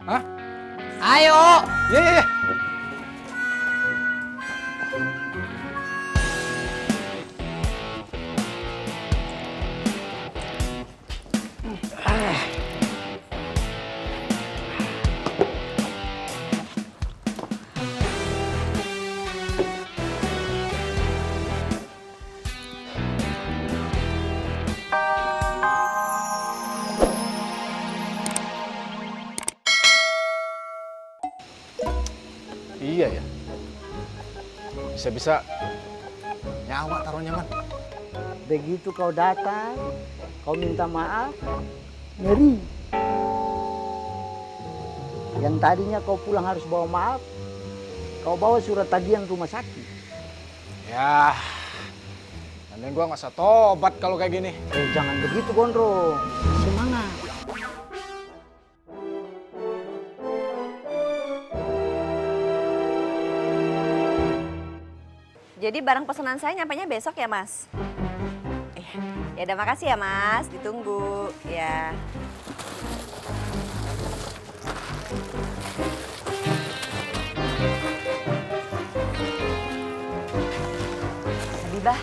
Hah? Ayo. Iya, iya, iya. Iya ya. Bisa-bisa nyawa taruhnya, Man. Begitu kau datang, kau minta maaf, ngeri. Yang tadinya kau pulang harus bawa maaf, kau bawa surat tagihan rumah sakit. Ya, nanti gua nggak usah tobat kalau kayak gini. Jangan begitu, Gondrong. Semangat. Jadi barang pesanan saya nyampainya besok ya, Mas? Ya udah, makasih ya, Mas. Ditunggu. Ya. Habibah,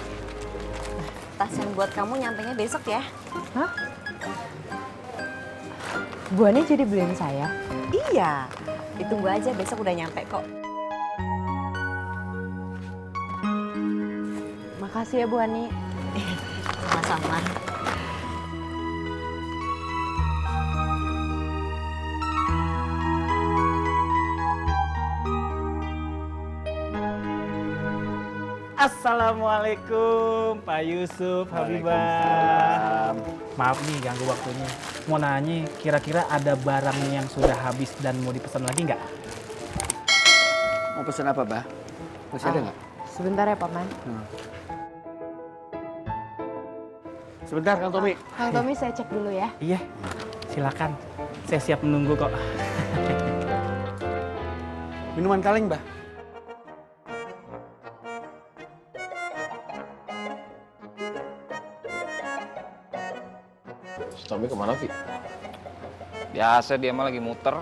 tas yang buat kamu nyampainya besok ya. Hah? Bu Ani jadi beliin saya? Iya, ditunggu aja, besok udah nyampe kok. Makasih ya Bu Ani. Sama-sama. Assalamualaikum Pak Yusuf, Habibah. Maaf nih ganggu waktunya. Mau nanya, kira-kira ada barang yang sudah habis dan mau dipesan lagi nggak? Mau pesan apa, Bah? Masih ada nggak? Sebentar ya Paman. Sebentar, Kang Tommy. Kang Tommy saya cek dulu ya. Iya, silakan. Saya siap menunggu kok. Minuman kaleng, Bah. Tommy kemana, Vi? Biasa dia mah lagi muter.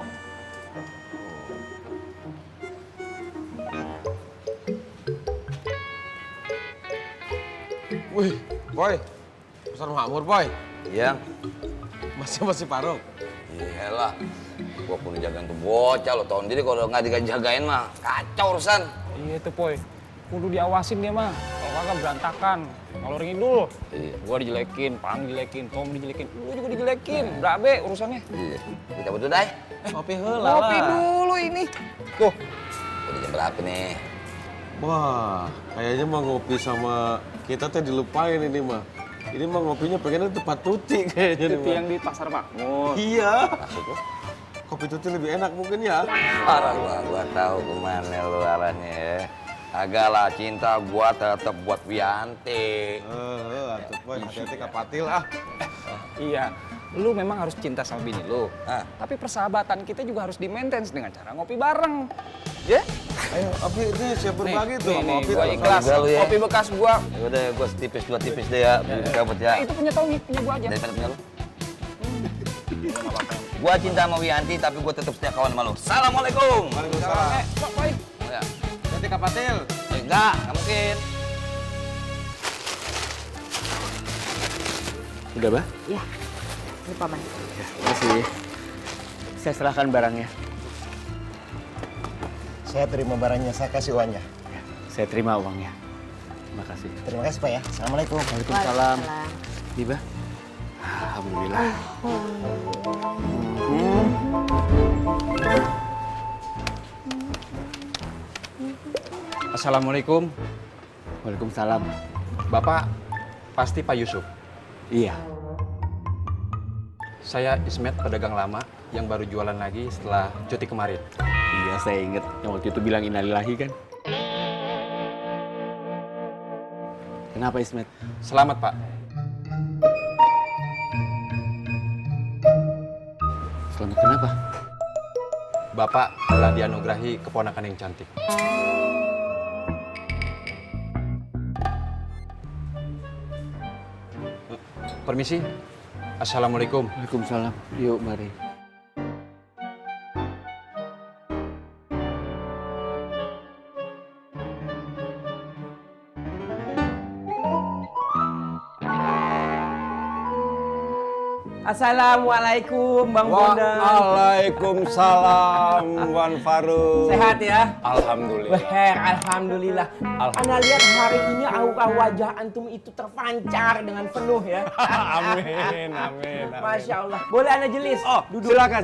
Wih, Boy. Pesan makmur, Boy. Iya, Masih paruh. iyalah. Gua pun jagain tuh bocah lo tahun jadi kalau nggak dijagain mah kacau urusan. Iya tuh, Poy. Kudu diawasin dia mah. Kalau kagak berantakan. Kalau ngidul, Iya. gua dijelekin, Pang dijelekin, Tom dijelekin, lu juga dijelekin. Berabe urusannya. Iya. Kita betul dah. Kopi heula Kopi lah. dulu ini. Tuh, Udah jam berapa nih? Wah, kayaknya mah ngopi sama kita teh dilupain ini mah. Ini mah ngopinya pengennya tempat tuti kayaknya nih, itu mah. yang di Pasar Makmur. Iya. Maksud lo? Kopi tuti lebih enak mungkin ya. Parah gua tahu kemana lu arahnya ya. Agak lah cinta gua tetap buat Wianti. Atuh, Boy. Hati-hati kapatil ah. Iya, lu memang harus cinta sama bini lu. Ah. Tapi persahabatan kita juga harus di-maintain dengan cara ngopi bareng. Ya? Ayo, Api ini siap berbagi tuh sama Api. Gua tuh. ikhlas. Juga lu ya. Kopi bekas gua. Ya udah gua setipis dua tipis deh ya, beli kabut ya. Itu punya Tommy, punya gua aja. Daripada punya lu. Gua cinta sama Wianti tapi gua tetap setia kawan sama lu. Assalamualaikum. Waalaikumsalam. Kok, Boy? Ya. Hati kapatil. Enggak mungkin. Udah, Bah? Ya, ini Paman. Terima kasih. Saya serahkan barangnya. Saya terima barangnya, saya kasih uangnya. Saya terima uangnya. Terima kasih. Terima kasih Pak ya. Assalamualaikum. Waalaikumsalam. Waalaikumsalam. Iba. Alhamdulillah. Assalamualaikum. Waalaikumsalam. Bapak pasti Pak Yusuf. Iya. Saya Ismet, pedagang lama yang baru jualan lagi setelah cuti kemarin. Iya, saya ingat yang waktu itu bilang innalillahi kan. Kenapa Ismet? Selamat, Pak. Selamat kenapa? Bapak telah dianugerahi keponakan yang cantik. Permisi. Assalamualaikum. Waalaikumsalam. Yuk, mari. Assalamualaikum Bang Bondan. Waalaikumsalam Wan Faruk. Sehat ya? Alhamdulillah. Her, alhamdulillah. Ana lihat hari ini aura wajah antum itu terpancar dengan penuh ya. Amin, amin, amin. Masya Allah. Boleh Ana jelis? Oh, duduk. silakan.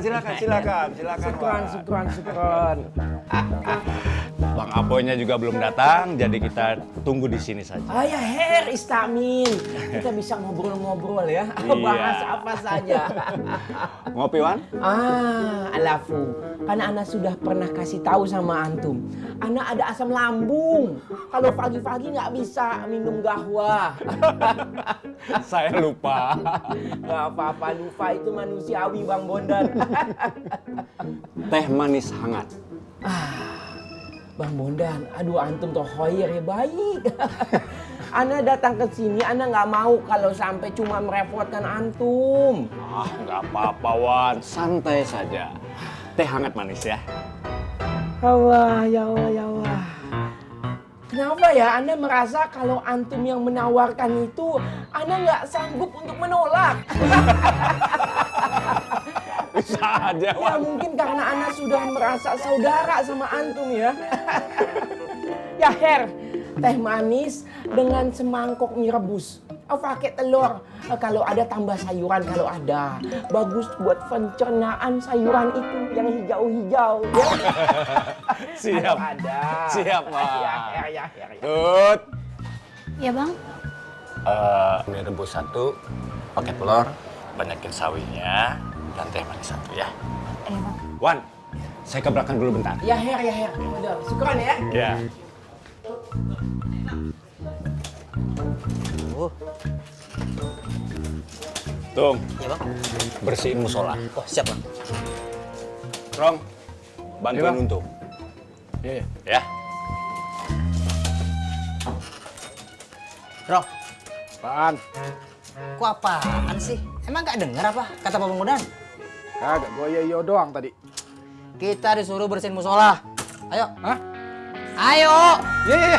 Syukran. Bang Apoynya juga belum datang, jadi kita tunggu di sini saja. Ya Her, istamin. Kita bisa ngobrol-ngobrol ya. Bahas apa saja. Ngopi, Wan? Alafu. Karena Ana sudah pernah kasih tahu sama antum. Ana ada asam lambung. Kalau pagi-pagi nggak bisa minum gahwa. Saya lupa. Nggak apa-apa, lupa itu manusiawi Bang Bondan. Teh manis hangat. Bang Bondan, aduh antum toh khoir ya baik. Ana datang ke sini, Ana nggak mau kalau sampai cuma merepotkan antum. Nggak apa-apa, Wan. Santai saja. Teh hangat manis ya. Ya Allah. Kenapa ya Anda merasa kalau antum yang menawarkan itu, Anda nggak sanggup untuk menolak? Bisa aja, Ya mungkin karena Anda sudah merasa saudara sama antum ya. Ya Her, teh manis dengan semangkok mie rebus. Pakai telur. Kalau ada tambah sayuran kalau ada. Bagus buat pencernaan sayuran itu yang hijau-hijau. Ya. Siap. Kalau ada. Siap, Pak. Ya. Tut. Ya Bang. Mie rebus 1, pakai telur, banyakin sawinya, dan teh manis 1 ya. Bang. Wan, saya ke belakang dulu bentar. Ya Her. Udah, syukran ya. Ya. Tung. Ya Bang. Bersihin musola. Oh siap Bang. Rong, bantuin Bang. untuk. Iya. Ya. Rong, Apaan? kok apaan sih? Emang gak denger apa kata Pak Bondan? Kagak, gua yo doang tadi. Kita disuruh bersihin musola. Ayo. Hah? Ayo. Iya.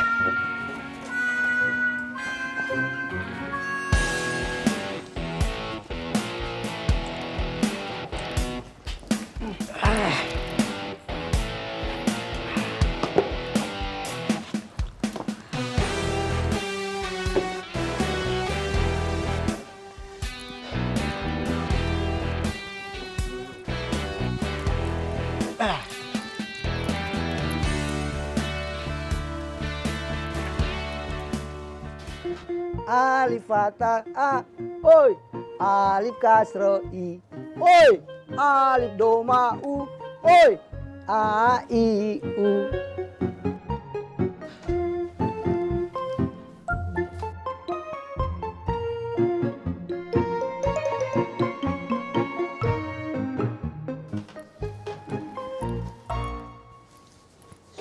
Alif fatah a, oi. Alif kasro i, oi. Alif doma u, oi. A i u.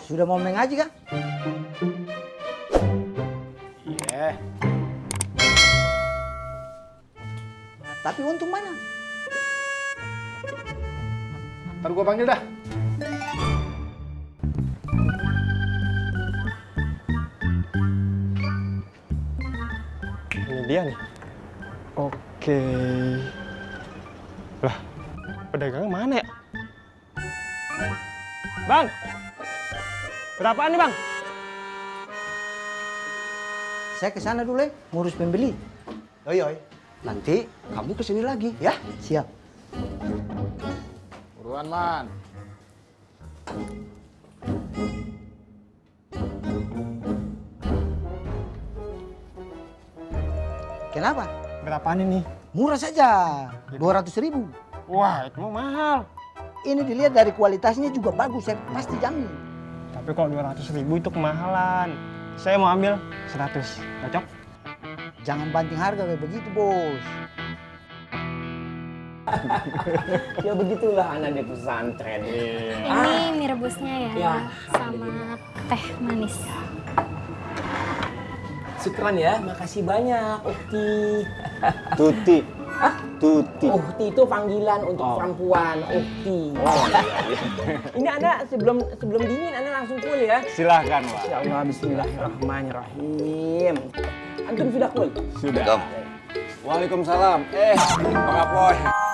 Sudah mau mengaji kah? Iya. Tapi untung mana? Ntar gua panggil dah. Ini dia nih. Oke. Lah, pedagangnya mana ya? Bang! Berapaan nih Bang? Saya ke sana dulu ya, ngurus pembeli. Oi. Nanti kamu kesini lagi, ya? Siap. Buruan, Man. Kenapa? Berapaan ini? Murah saja, 200.000. Wah, itu mah mahal. Ini dilihat dari kualitasnya juga bagus, saya pasti jamin. Tapi kalau 200.000 itu kemahalan. Saya mau ambil 100. Cocok? Jangan banting harga kayak begitu, Bos. Ya begitulah anak di pesantren. Ini mie rebusnya ya, Ya. sama teh manis. Syukran ya, makasih banyak Ukti. Tuti. Tuti. Ukti itu panggilan untuk perempuan, Ukti. Ini Anda sebelum dingin Anda langsung full ya. Silahkan, Pak. Ya Allah, bismillahirrahmanirrahim. Antum sudah full? Sudah. Kom. Waalaikumsalam. Bang Apoy.